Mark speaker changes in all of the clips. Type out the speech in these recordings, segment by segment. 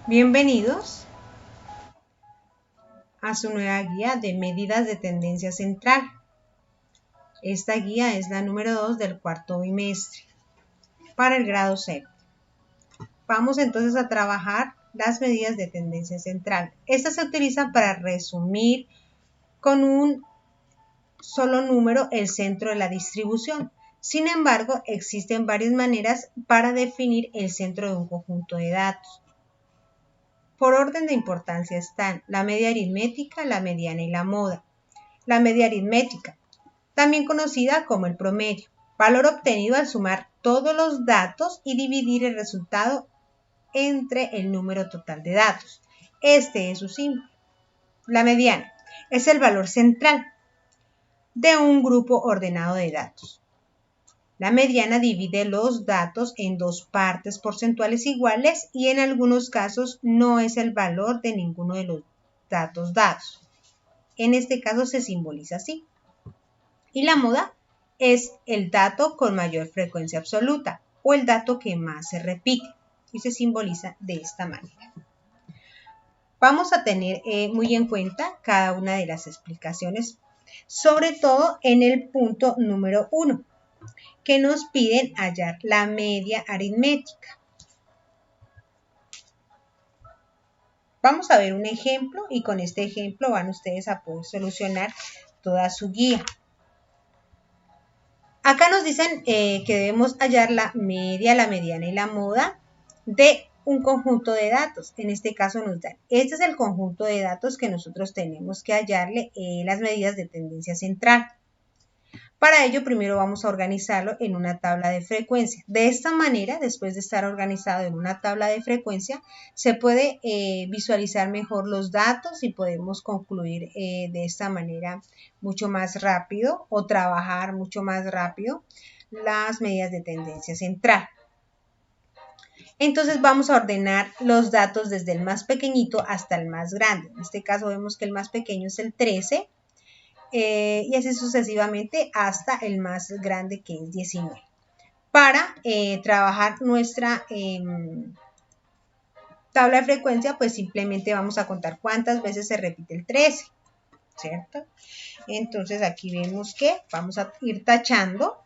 Speaker 1: Bienvenidos a su nueva guía de medidas de tendencia central. Esta guía es la número 2 del cuarto bimestre para el grado séptimo. Vamos entonces a trabajar las medidas de tendencia central. Estas se utilizan para resumir con un solo número el centro de la distribución. Sin embargo, existen varias maneras para definir el centro de un conjunto de datos. Por orden de importancia están la media aritmética, la mediana y la moda. La media aritmética, también conocida como el promedio, valor obtenido al sumar todos los datos y dividir el resultado entre el número total de datos. Este es su símbolo. La mediana es el valor central de un grupo ordenado de datos. La mediana divide los datos en dos partes porcentuales iguales y en algunos casos no es el valor de ninguno de los datos dados. En este caso se simboliza así. Y la moda es el dato con mayor frecuencia absoluta o el dato que más se repite y se simboliza de esta manera. Vamos a tener muy en cuenta cada una de las explicaciones, sobre todo en el punto número 1, que nos piden hallar la media aritmética. Vamos a ver un ejemplo y con este ejemplo van ustedes a poder solucionar toda su guía. Acá nos dicen que debemos hallar la media, la mediana y la moda de un conjunto de datos. En este caso nos dan, este es el conjunto de datos que nosotros tenemos que hallarle las medidas de tendencia central. Para ello, primero vamos a organizarlo en una tabla de frecuencia. De esta manera, después de estar organizado en una tabla de frecuencia, se puede visualizar mejor los datos y podemos concluir de esta manera mucho más rápido o trabajar mucho más rápido las medidas de tendencia central. Entonces vamos a ordenar los datos desde el más pequeñito hasta el más grande. En este caso vemos que el más pequeño es el 13. Y así sucesivamente hasta el más grande que es 19. Para trabajar nuestra tabla de frecuencia, pues simplemente vamos a contar cuántas veces se repite el 13, ¿cierto? Entonces aquí vemos que vamos a ir tachando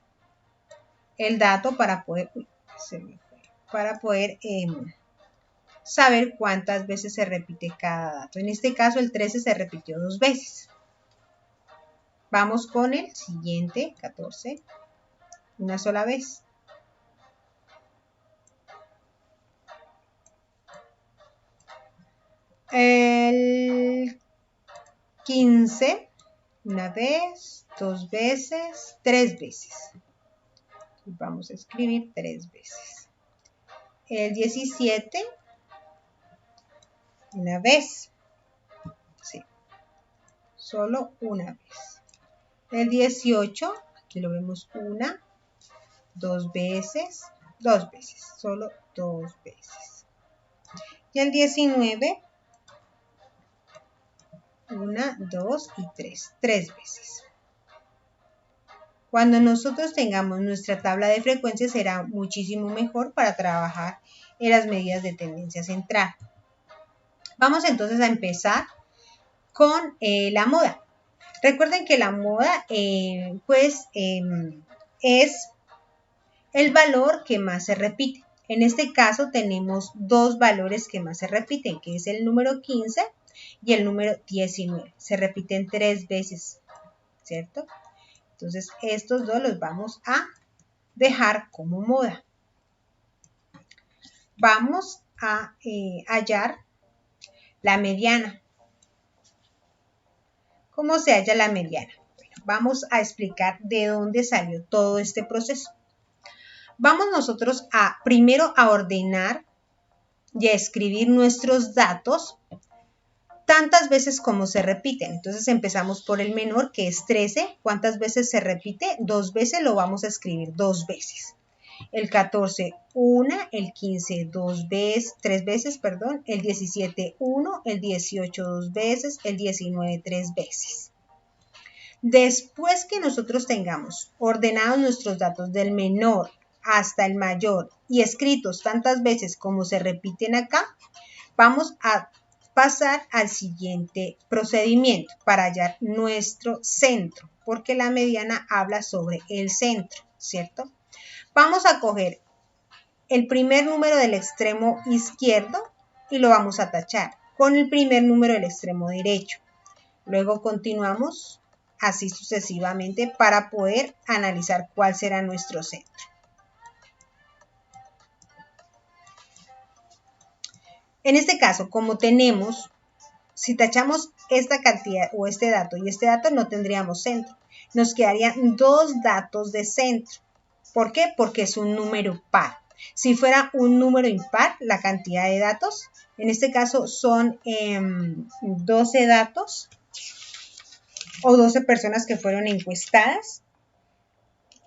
Speaker 1: el dato para poder, saber cuántas veces se repite cada dato. En este caso el 13 se repitió 2 veces. Vamos con el siguiente, 14, una sola vez. El 15, una vez, 2 veces, 3 veces. Vamos a escribir 3 veces. El 17, una vez. Sí, solo una vez. El 18, aquí lo vemos 1, 2 veces, 2 veces, solo 2 veces. Y el 19, 1, 2 y 3, 3 veces. Cuando nosotros tengamos nuestra tabla de frecuencias será muchísimo mejor para trabajar en las medidas de tendencia central. Vamos entonces a empezar con la moda. Recuerden que la moda es el valor que más se repite. En este caso tenemos dos valores que más se repiten, que es el número 15 y el número 19. Se repiten 3 veces, ¿cierto? Entonces, estos dos los vamos a dejar como moda. Vamos a hallar la mediana. ¿Cómo se halla la mediana? Bueno, vamos a explicar de dónde salió todo este proceso. Vamos nosotros primero a ordenar y a escribir nuestros datos tantas veces como se repiten. Entonces empezamos por el menor, que es 13. ¿Cuántas veces se repite? 2 veces, lo vamos a escribir 2 veces. El 14, 1, el 15, 3 veces, perdón, el 17, 1, el 18, 2 veces, el 19, 3 veces. Después que nosotros tengamos ordenados nuestros datos del menor hasta el mayor y escritos tantas veces como se repiten acá, Vamos a pasar al siguiente procedimiento para hallar nuestro centro, porque la mediana habla sobre el centro, ¿cierto? Vamos a coger el primer número del extremo izquierdo y lo vamos a tachar con el primer número del extremo derecho. Luego continuamos así sucesivamente para poder analizar cuál será nuestro centro. En este caso, como tenemos, si tachamos esta cantidad o este dato y este dato, no tendríamos centro. Nos quedarían dos datos de centro. ¿Por qué? Porque es un número par. Si fuera un número impar, la cantidad de datos, en este caso son 12 datos o 12 personas que fueron encuestadas,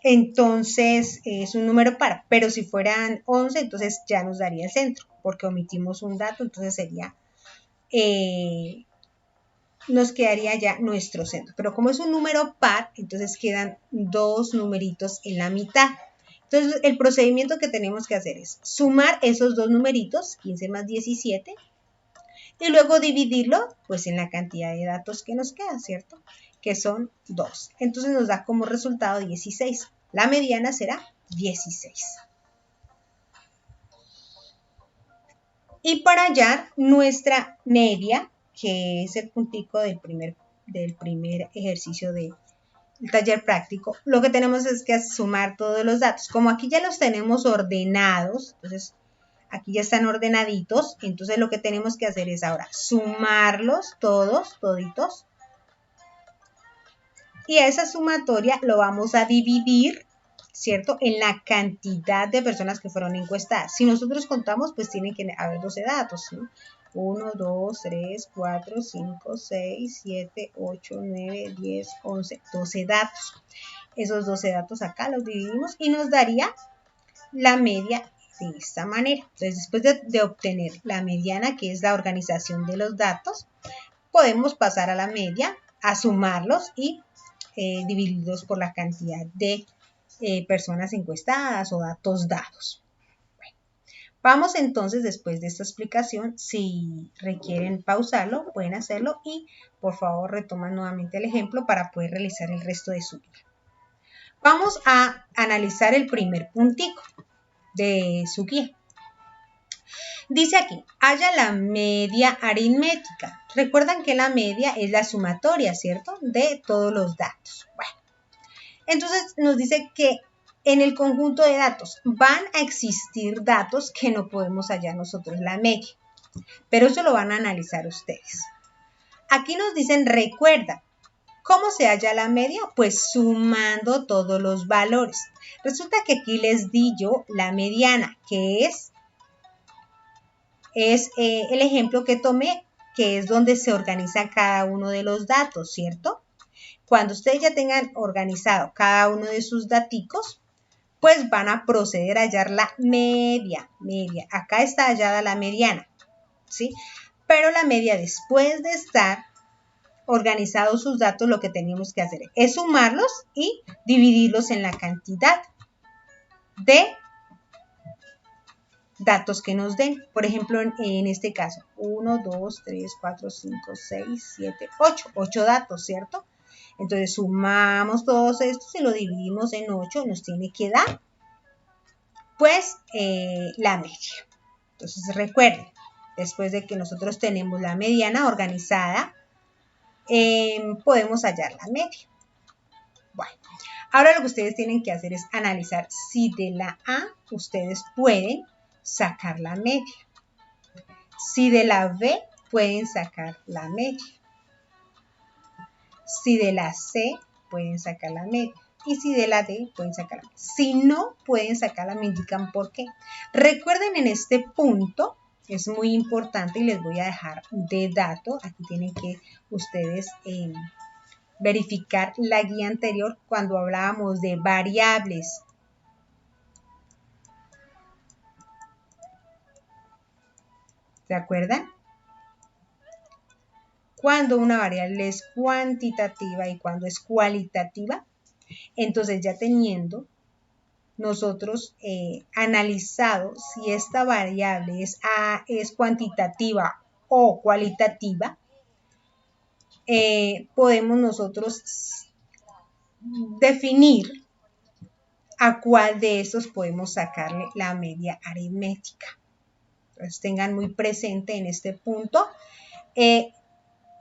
Speaker 1: entonces es un número par. Pero si fueran 11, entonces ya nos daría el centro, porque omitimos un dato, entonces sería, nos quedaría ya nuestro centro. Pero como es un número par, entonces quedan dos numeritos en la mitad. Entonces, el procedimiento que tenemos que hacer es sumar esos dos numeritos, 15 más 17, y luego dividirlo, pues, en la cantidad de datos que nos queda, ¿cierto? Que son 2. Entonces, nos da como resultado 16. La mediana será 16. Y para hallar nuestra media, que es el puntico del primer ejercicio del taller práctico, lo que tenemos es que sumar todos los datos. Como aquí ya los tenemos ordenados, entonces aquí ya están ordenaditos, entonces lo que tenemos que hacer es ahora sumarlos toditos, y a esa sumatoria lo vamos a dividir, ¿cierto?, en la cantidad de personas que fueron encuestadas. Si nosotros contamos, pues tienen que haber 12 datos, ¿no? 1, 2, 3, 4, 5, 6, 7, 8, 9, 10, 11, 12 datos. Esos 12 datos acá los dividimos y nos daría la media de esta manera. Entonces, después de obtener la mediana, que es la organización de los datos, podemos pasar a la media, a sumarlos y dividirlos por la cantidad de personas encuestadas o datos dados. Bueno, vamos entonces, después de esta explicación, si requieren pausarlo, pueden hacerlo y por favor retoman nuevamente el ejemplo para poder realizar el resto de su guía. Vamos a analizar el primer puntico de su guía. Dice aquí, halla la media aritmética. Recuerdan que la media es la sumatoria, ¿cierto?, de todos los datos. Bueno, entonces nos dice que en el conjunto de datos van a existir datos que no podemos hallar nosotros la media, pero eso lo van a analizar ustedes. Aquí nos dicen, recuerda, ¿cómo se halla la media? Pues sumando todos los valores. Resulta que aquí les di yo la mediana, que es el ejemplo que tomé, que es donde se organiza cada uno de los datos, ¿cierto? Cuando ustedes ya tengan organizado cada uno de sus daticos, pues van a proceder a hallar la media. Acá está hallada la mediana, ¿sí? Pero la media, después de estar organizados sus datos, lo que tenemos que hacer es sumarlos y dividirlos en la cantidad de datos que nos den. Por ejemplo, en este caso, 1, 2, 3, 4, 5, 6, 7, 8. 8 datos, ¿cierto? Entonces, sumamos todos estos y lo dividimos en 8. Nos tiene que dar, pues, la media. Entonces, recuerden, después de que nosotros tenemos la mediana organizada, podemos hallar la media. Bueno, ahora lo que ustedes tienen que hacer es analizar si de la A ustedes pueden sacar la media. Si de la B pueden sacar la media. Si de la C pueden sacar la media. Y si de la D pueden sacar la media. Si no pueden sacarla, me indican por qué. Recuerden, en este punto es muy importante y les voy a dejar de dato. Aquí tienen que ustedes verificar la guía anterior cuando hablábamos de variables. ¿Se acuerdan? Cuando una variable es cuantitativa y cuando es cualitativa, entonces ya teniendo nosotros analizado si esta variable es cuantitativa o cualitativa, podemos nosotros definir a cuál de estos podemos sacarle la media aritmética. Entonces tengan muy presente en este punto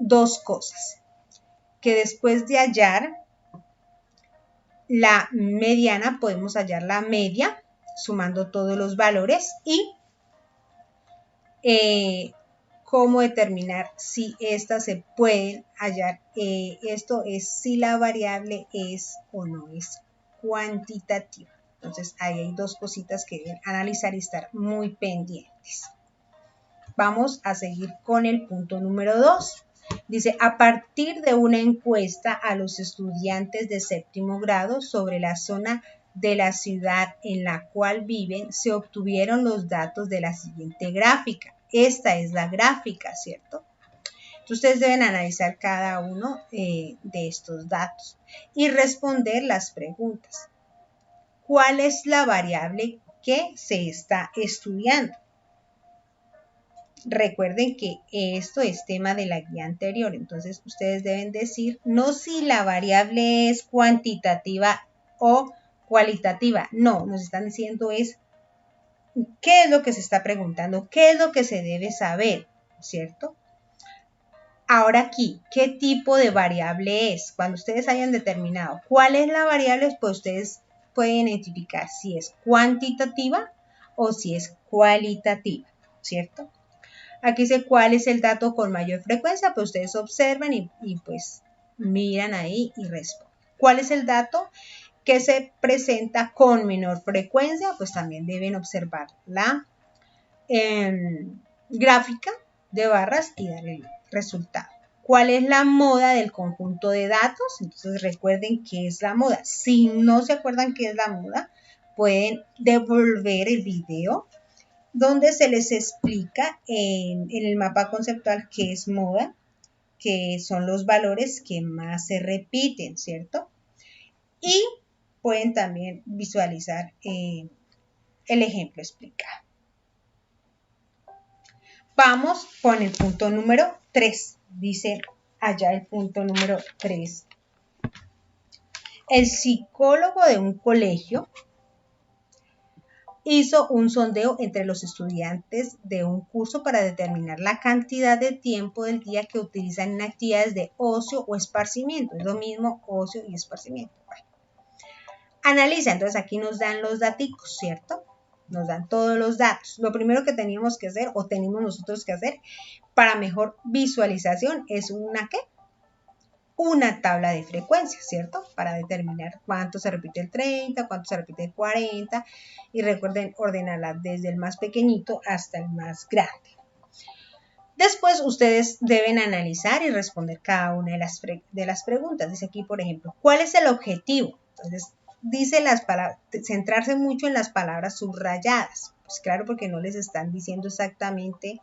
Speaker 1: dos cosas, que después de hallar la mediana podemos hallar la media sumando todos los valores y cómo determinar si estas se pueden hallar. Esto es si la variable es o no es cuantitativa. Entonces ahí hay dos cositas que deben analizar y estar muy pendientes. Vamos a seguir con el punto número 2. Dice, a partir de una encuesta a los estudiantes de séptimo grado sobre la zona de la ciudad en la cual viven, se obtuvieron los datos de la siguiente gráfica. Esta es la gráfica, ¿cierto? Ustedes deben analizar cada uno de estos datos y responder las preguntas. ¿Cuál es la variable que se está estudiando? Recuerden que esto es tema de la guía anterior, entonces ustedes deben decir no si la variable es cuantitativa o cualitativa, no, nos están diciendo es qué es lo que se está preguntando, qué es lo que se debe saber, ¿cierto? Ahora aquí, ¿qué tipo de variable es? Cuando ustedes hayan determinado cuál es la variable, pues ustedes pueden identificar si es cuantitativa o si es cualitativa, ¿cierto? Aquí dice cuál es el dato con mayor frecuencia, pues ustedes observan y pues miran ahí y responden. ¿Cuál es el dato que se presenta con menor frecuencia? Pues también deben observar la gráfica de barras y dar el resultado. ¿Cuál es la moda del conjunto de datos? Entonces recuerden qué es la moda. Si no se acuerdan qué es la moda, pueden devolver el video donde se les explica en el mapa conceptual qué es moda, que son los valores que más se repiten, ¿cierto? Y pueden también visualizar el ejemplo explicado. Vamos con el punto número 3. Dice allá el punto número 3. El psicólogo de un colegio hizo un sondeo entre los estudiantes de un curso para determinar la cantidad de tiempo del día que utilizan en actividades de ocio o esparcimiento. Es lo mismo ocio y esparcimiento. Bueno. Analiza, entonces aquí nos dan los datos, ¿cierto? Nos dan todos los datos. Lo primero que teníamos que hacer o tenemos nosotros que hacer para mejor visualización es una ¿qué? Una tabla de frecuencia, ¿cierto? Para determinar cuánto se repite el 30, cuánto se repite el 40 y recuerden ordenarla desde el más pequeñito hasta el más grande. Después ustedes deben analizar y responder cada una de las preguntas. Dice aquí, por ejemplo, ¿cuál es el objetivo? Entonces, dice las palabras, centrarse mucho en las palabras subrayadas. Pues claro, porque no les están diciendo exactamente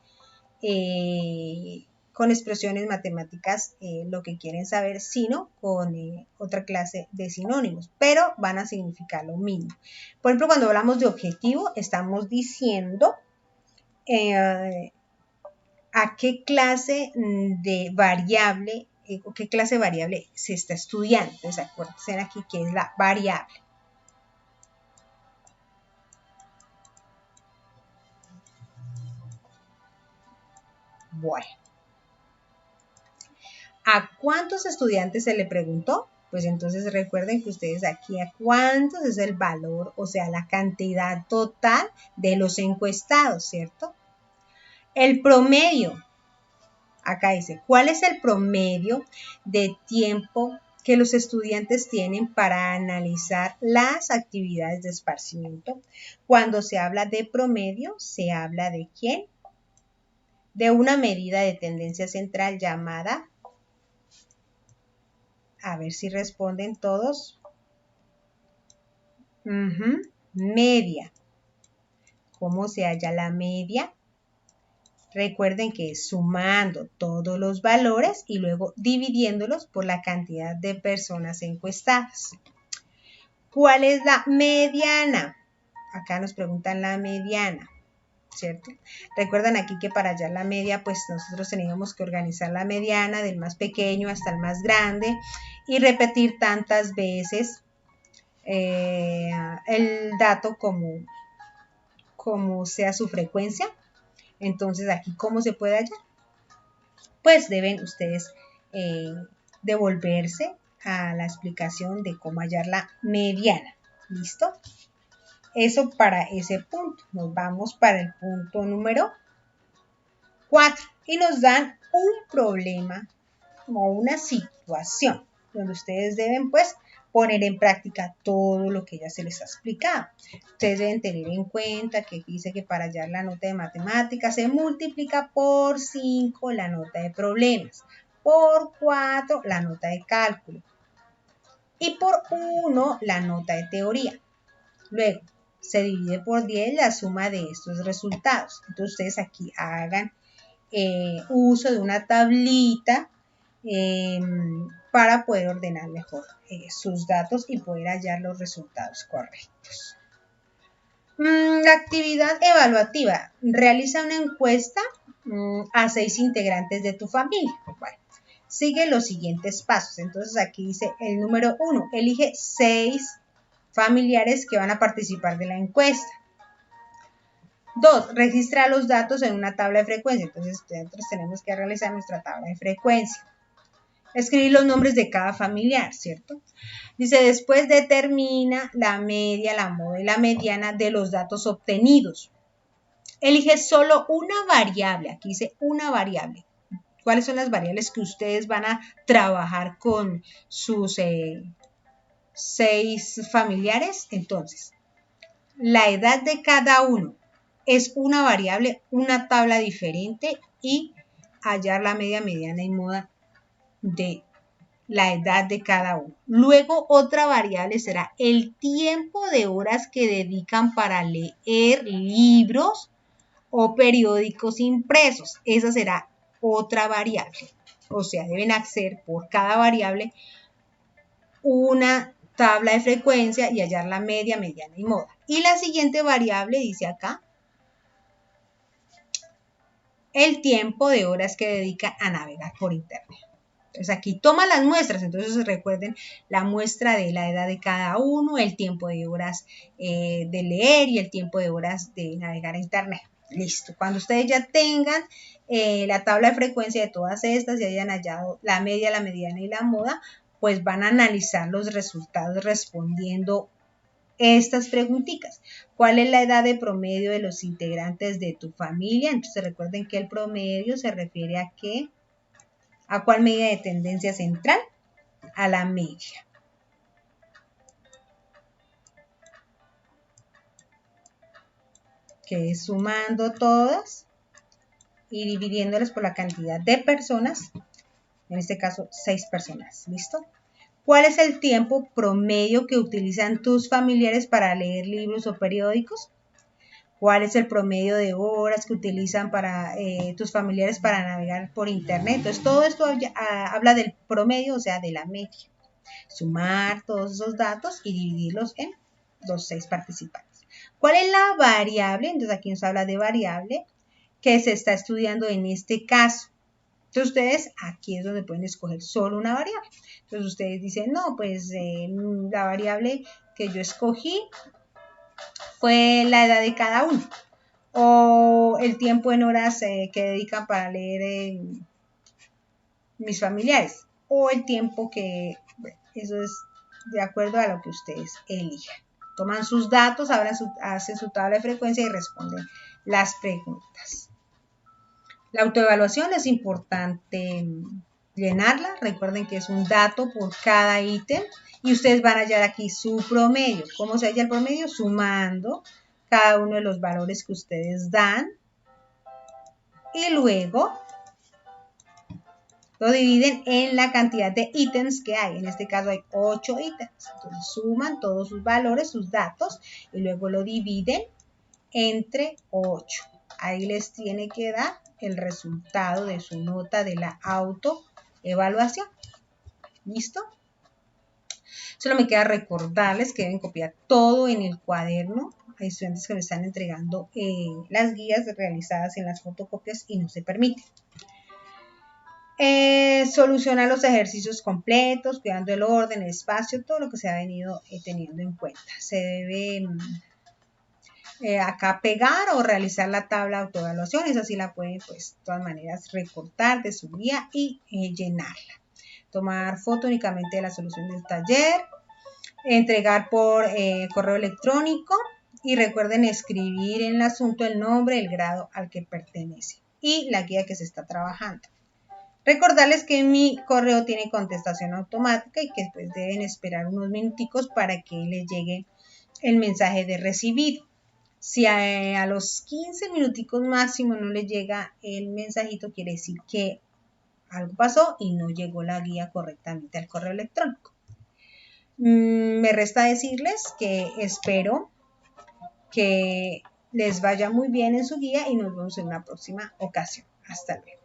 Speaker 1: con expresiones matemáticas lo que quieren saber, sino con otra clase de sinónimos, pero van a significar lo mismo. Por ejemplo, cuando hablamos de objetivo, estamos diciendo a qué clase de variable o qué clase de variable se está estudiando. Entonces, acuérdense aquí que es la variable. Bueno. ¿A cuántos estudiantes se le preguntó? Pues entonces recuerden que ustedes aquí a cuántos es el valor, o sea, la cantidad total de los encuestados, ¿cierto? El promedio. Acá dice, ¿cuál es el promedio de tiempo que los estudiantes tienen para analizar las actividades de esparcimiento? Cuando se habla de promedio, se habla de ¿quién? De una medida de tendencia central llamada, a ver si responden todos, media. ¿Cómo se halla la media? Recuerden que es sumando todos los valores y luego dividiéndolos por la cantidad de personas encuestadas. ¿Cuál es la mediana? Acá nos preguntan la mediana, ¿cierto? Recuerdan aquí que para hallar la media, pues nosotros teníamos que organizar la mediana del más pequeño hasta el más grande y repetir tantas veces el dato como sea su frecuencia. Entonces, aquí, ¿cómo se puede hallar? Pues deben ustedes devolverse a la explicación de cómo hallar la mediana. ¿Listo? Eso para ese punto. Nos vamos para el punto número 4 y nos dan un problema o una situación donde ustedes deben pues poner en práctica todo lo que ya se les ha explicado. Ustedes deben tener en cuenta que dice que para hallar la nota de matemáticas se multiplica por 5 la nota de problemas, por 4 la nota de cálculo y por 1 la nota de teoría. Luego se divide por 10 la suma de estos resultados. Entonces ustedes aquí hagan uso de una tablita para poder ordenar mejor sus datos y poder hallar los resultados correctos. La actividad evaluativa. Realiza una encuesta a 6 integrantes de tu familia. Bueno, sigue los siguientes pasos. Entonces aquí dice el número 1. Elige 6 familiares que van a participar de la encuesta. 2. Registra los datos en una tabla de frecuencia. Entonces nosotros tenemos que realizar nuestra tabla de frecuencia. Escribir los nombres de cada familiar, ¿cierto? Dice, después determina la media, la moda y la mediana de los datos obtenidos. Elige solo una variable. Aquí dice una variable. ¿Cuáles son las variables que ustedes van a trabajar con sus 6 familiares? Entonces, la edad de cada uno es una variable, una tabla diferente y hallar la media, mediana y moda de la edad de cada uno. Luego otra variable será el tiempo de horas que dedican para leer libros o periódicos impresos. Esa será otra variable. O sea, deben hacer por cada variable una tabla de frecuencia y hallar la media, mediana y moda. Y la siguiente variable dice acá el tiempo de horas que dedica a navegar por internet. Entonces aquí toma las muestras, entonces recuerden la muestra de la edad de cada uno, el tiempo de horas de leer y el tiempo de horas de navegar a internet. Listo, cuando ustedes ya tengan la tabla de frecuencia de todas estas y hayan hallado la media, la mediana y la moda, pues van a analizar los resultados respondiendo estas preguntitas. ¿Cuál es la edad de promedio de los integrantes de tu familia? Entonces recuerden que el promedio se refiere a qué. ¿A cuál medida de tendencia central? A la media. Que es sumando todas y dividiéndolas por la cantidad de personas, en este caso 6 personas. ¿Listo? ¿Cuál es el tiempo promedio que utilizan tus familiares para leer libros o periódicos? ¿Cuál es el promedio de horas que utilizan para tus familiares para navegar por internet? Entonces, todo esto habla del promedio, o sea, de la media. Sumar todos esos datos y dividirlos en los 6 participantes. ¿Cuál es la variable? Entonces, aquí nos habla de variable que se está estudiando en este caso. Entonces, ustedes aquí es donde pueden escoger solo una variable. Entonces, ustedes dicen, no, pues la variable que yo escogí fue la edad de cada uno o el tiempo en horas que dedican para leer mis familiares o el tiempo que, bueno, eso es de acuerdo a lo que ustedes elijan. Toman sus datos, hacen su tabla de frecuencia y responden las preguntas. La autoevaluación es importante llenarla. Recuerden que es un dato por cada ítem y ustedes van a hallar aquí su promedio. ¿Cómo se halla el promedio? Sumando cada uno de los valores que ustedes dan y luego lo dividen en la cantidad de ítems que hay. En este caso hay 8 ítems. Entonces suman todos sus valores, sus datos y luego lo dividen entre 8. Ahí les tiene que dar el resultado de su nota de la autoevaluación. ¿Listo? Solo me queda recordarles que deben copiar todo en el cuaderno. Hay estudiantes que me están entregando las guías realizadas en las fotocopias y no se permite. Solucionar los ejercicios completos, cuidando el orden, el espacio, todo lo que se ha venido teniendo en cuenta. Se debe acá pegar o realizar la tabla de autoevaluaciones, así la pueden pues de todas maneras recortar de su guía y llenarla. Tomar foto únicamente de la solución del taller, entregar por correo electrónico y recuerden escribir en el asunto el nombre, el grado al que pertenece y la guía que se está trabajando. Recordarles que mi correo tiene contestación automática y que pues deben esperar unos minuticos para que les llegue el mensaje de recibido. Si a los 15 minuticos máximo no les llega el mensajito, quiere decir que algo pasó y no llegó la guía correctamente al correo electrónico. Me resta decirles que espero que les vaya muy bien en su guía y nos vemos en una próxima ocasión. Hasta luego.